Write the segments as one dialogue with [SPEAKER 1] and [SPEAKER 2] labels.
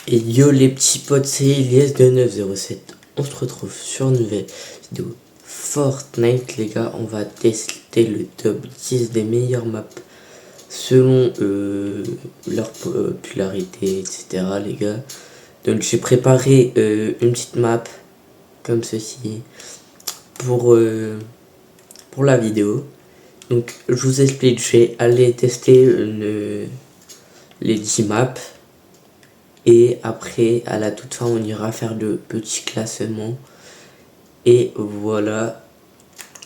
[SPEAKER 1] Et yo les petits potes, c'est Elias de 907. On se retrouve sur une nouvelle vidéo Fortnite les gars. On va tester le top 10 des meilleures maps selon leur popularité, etc. les gars. Donc j'ai préparé une petite map comme ceci pour la vidéo. Donc je vous explique, je vais aller tester les 10 maps. Et après, à la toute fin, on ira faire de petits classements. Et voilà.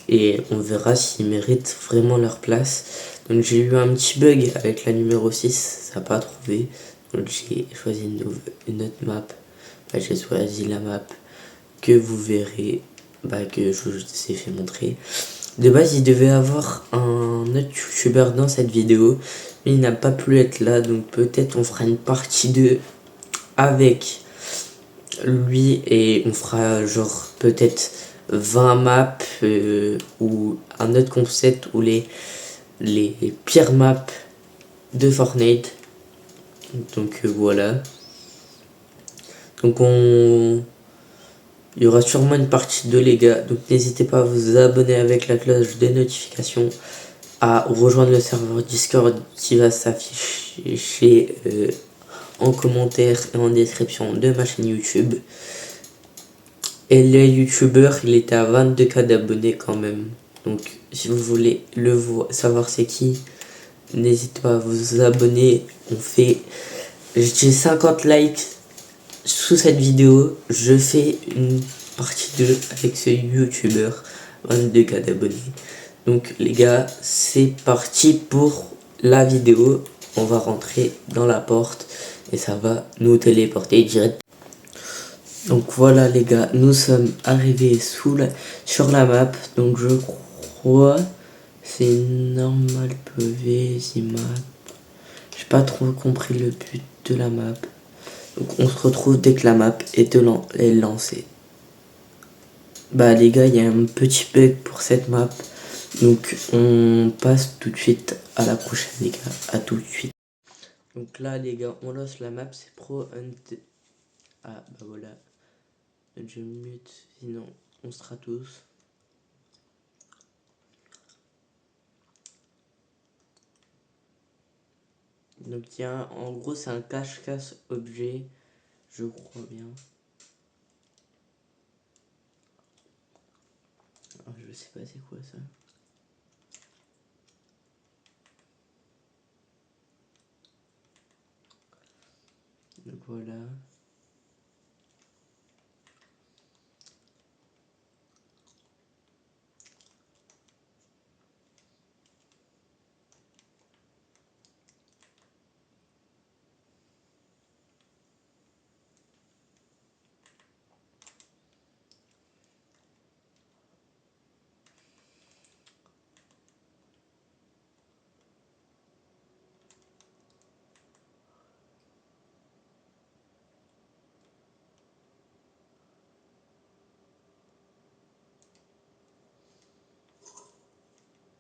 [SPEAKER 1] Et on verra s'ils méritent vraiment leur place. Donc j'ai eu un petit bug avec la numéro 6. Ça n'a pas trouvé. Donc j'ai choisi une autre map. J'ai choisi la map que vous verrez. Que je vous ai fait montrer. De base, il devait avoir un autre youtubeur dans cette vidéo. Mais il n'a pas pu être là. Donc peut-être on fera une partie 2 avec lui et on fera genre peut-être 20 maps ou un autre concept ou les pires maps de Fortnite. Donc voilà. Donc il y aura sûrement une partie 2 les gars. Donc n'hésitez pas à vous abonner avec la cloche des notifications, à rejoindre le serveur Discord qui va s'afficher en commentaire et en description de ma chaîne YouTube. Et le youtubeur, il était à 22K d'abonnés quand même. Donc si vous voulez savoir c'est qui, n'hésitez pas à vous abonner. J'ai 50 likes sous cette vidéo. Je fais une partie 2 avec ce youtubeur, 22K d'abonnés. Donc les gars, c'est parti pour la vidéo. On va rentrer dans la porte et ça va nous téléporter direct. Donc voilà les gars, nous sommes arrivés sur la map. Donc je crois c'est normal PV, map. J'ai pas trop compris le but de la map. Donc on se retrouve dès que la map est lancée. Les gars, il y a un petit bug pour cette map. Donc on passe tout de suite à la prochaine les gars. À tout de suite. Donc là les gars, on lance la map, c'est Pro Hunt. Ah voilà. Je mute, sinon on sera tous. Donc tiens, en gros c'est un cache-cache objet, je crois bien. Alors, je sais pas c'est quoi ça. Donc voilà.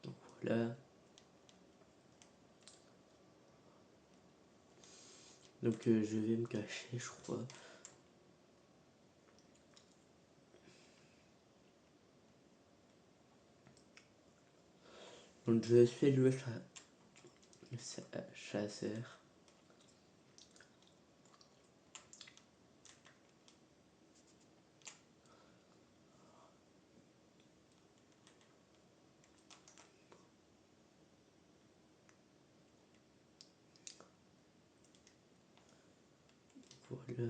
[SPEAKER 1] Donc voilà. Donc je vais me cacher je crois. Donc je fais le chasseur. Voilà.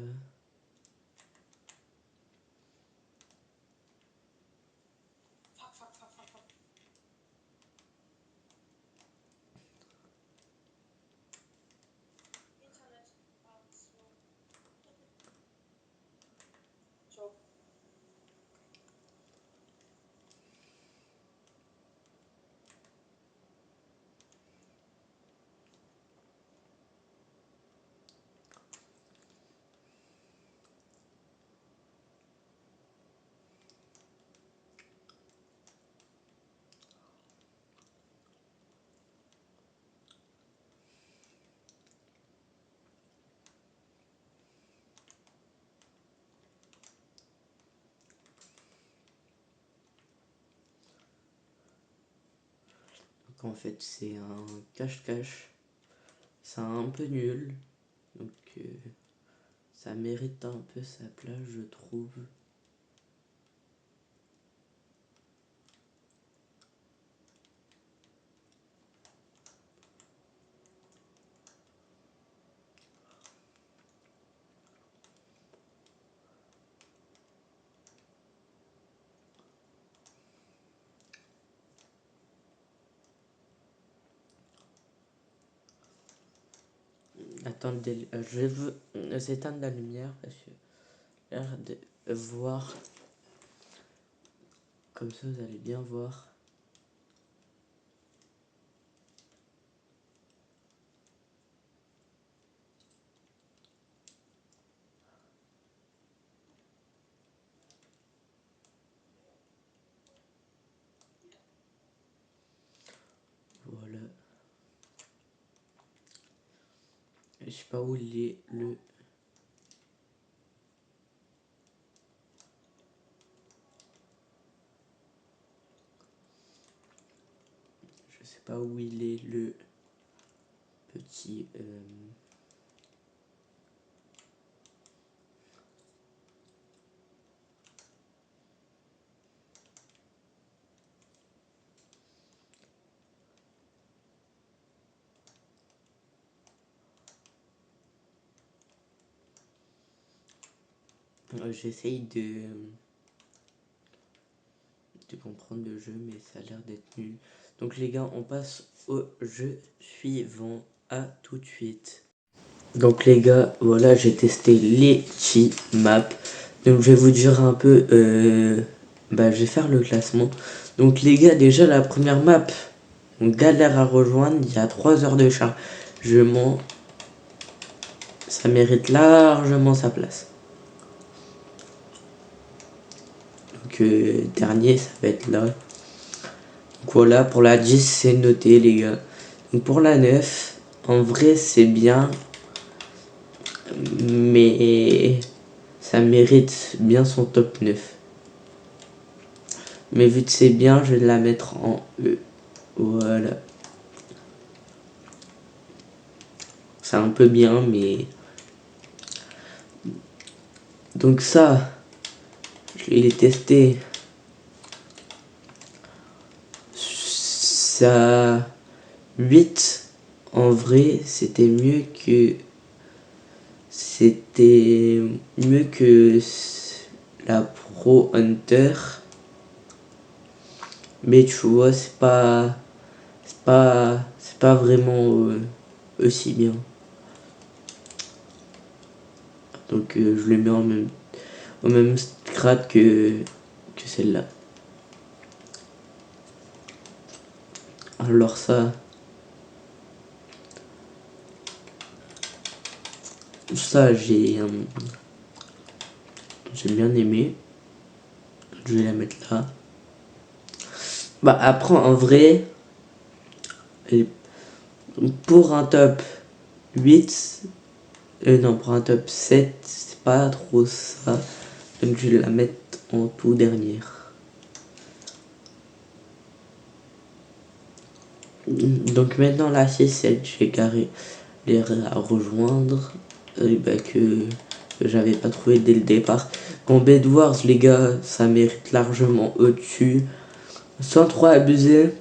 [SPEAKER 1] qu'en fait c'est un cache-cache. C'est un peu nul, donc ça mérite un peu sa place, je trouve. Attendez, je veux éteindre la lumière parce que j'ai l'air de voir. Comme ça, vous allez bien voir. Voilà. Je sais pas où il est le. Je sais pas où il est le petit. J'essaye de comprendre le jeu, mais ça a l'air d'être nul. Donc les gars, on passe au jeu suivant. À tout de suite. Donc les gars, voilà, j'ai testé les maps. Donc je vais vous dire un peu, je vais faire le classement. Donc les gars, déjà la première map, on galère à rejoindre, il y a 3 heures de chargement. Ça mérite largement sa place. Donc dernier, ça va être là. Donc voilà, pour la 10, c'est noté les gars. Donc pour la 9, en vrai c'est bien. Mais ça mérite bien son top 9. Mais vu que c'est bien, je vais la mettre en E. Voilà. C'est un peu bien, mais... Donc ça, je l'ai testé. Ça... 8, en vrai, c'était mieux que... C'était mieux que la Pro Hunter. Mais tu vois, c'est pas vraiment aussi bien. Donc je le mets au même grade que celle-là. Alors ça j'ai bien aimé. Je vais la mettre là. Après en vrai, pour un top 8, non, pour un top 7, c'est pas trop ça. Donc je vais la mettre en tout dernière. Donc maintenant la 6-7, j'ai carré les à rejoindre. Que j'avais pas trouvé dès le départ. Bon, Bed Wars, les gars, ça mérite largement au-dessus. Sans trop abuser,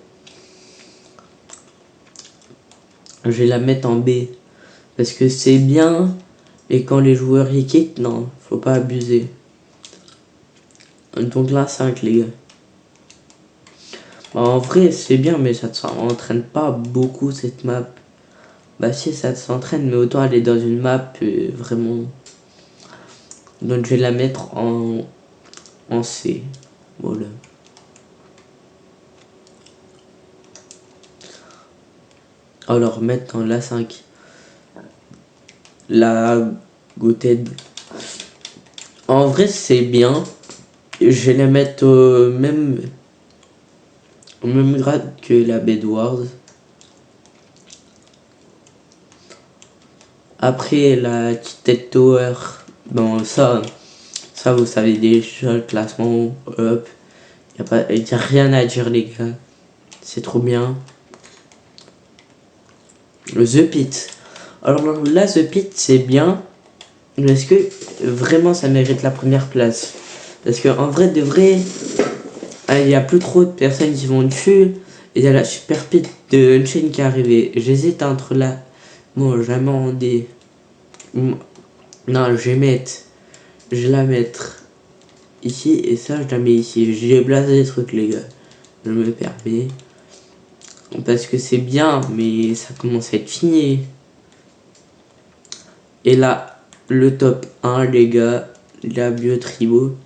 [SPEAKER 1] je vais la mettre en B. Parce que c'est bien, et quand les joueurs y quittent, non, faut pas abuser. Donc là, 5, les gars. En vrai, c'est bien, mais ça ne s'entraîne pas beaucoup cette map. Si, ça s'entraîne, mais autant aller dans une map vraiment. Donc je vais la mettre en C. Voilà. Alors maintenant la 5. La Goated. En vrai, c'est bien. Je vais la mettre au même grade que la Bed Wars. Après la Tech Tower, bon ça vous savez déjà le classement, hop, y a rien à dire les gars, c'est trop bien. The Pit. Alors là, The Pit, c'est bien. Mais est-ce que vraiment ça mérite la première place? Parce qu'en vrai de vrai, il y a plus trop de personnes qui vont dessus. Et il y a la Super Pit de Unchained qui est arrivée. J'hésite entre là. Bon, jamais en des. Non, je vais la mettre ici et ça, je la mets ici. J'ai blasé des trucs, les gars. Je me permets. Parce que c'est bien, mais ça commence à être fini. Et là, le top 1, les gars, la Biotribo.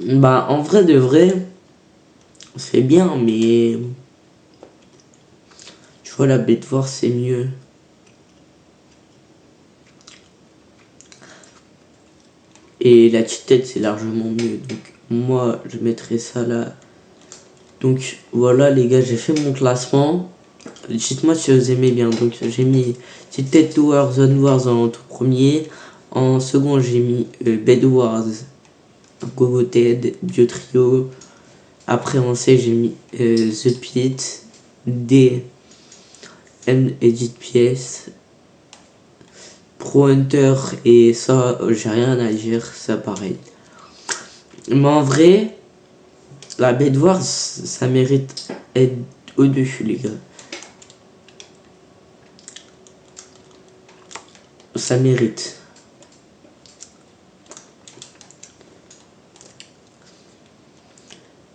[SPEAKER 1] Bah, en vrai de vrai, c'est bien, mais. Tu vois, la Bedwars, c'est mieux. Et la Cheated, c'est largement mieux. Donc, moi, je mettrais ça là. Donc, voilà, les gars, j'ai fait mon classement. Dites-moi si vous aimez bien. Donc, j'ai mis Cheated Tower, Zone Wars en tout premier. En second, j'ai mis Bed Wars, Gogoted, Biotrio. Après, en C, j'ai mis The Pit, D, M Edit PS, Pro Hunter, et ça, j'ai rien à dire, ça pareil. Mais en vrai, la Bed Wars, ça mérite être au-dessus, les gars. Ça mérite.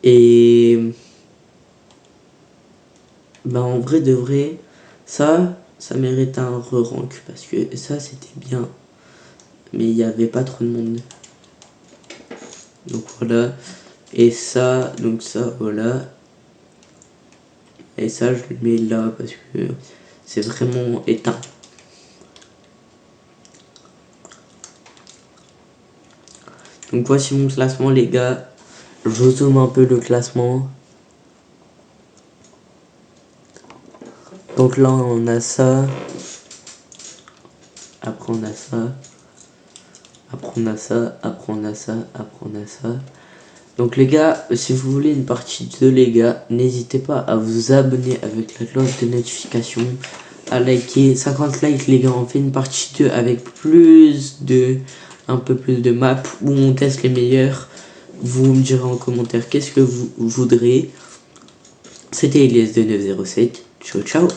[SPEAKER 1] Et bah en vrai de vrai, ça mérite un re-rank parce que ça c'était bien, mais il n'y avait pas trop de monde. Donc voilà. Et ça, donc ça, voilà. Et ça, je le mets là parce que c'est vraiment éteint. Donc voici mon classement, les gars. Je zoome un peu le classement. Donc là, on a ça. Après, on a ça. Après, on a ça. Après, on a ça. Après, on a ça. Donc les gars, si vous voulez une partie 2, les gars, n'hésitez pas à vous abonner avec la cloche de notification, à liker. 50 likes, les gars, on fait une partie 2 avec un peu plus de maps où on teste les meilleurs. Vous me direz en commentaire qu'est-ce que vous voudrez. C'était Elias de 907. Ciao, ciao.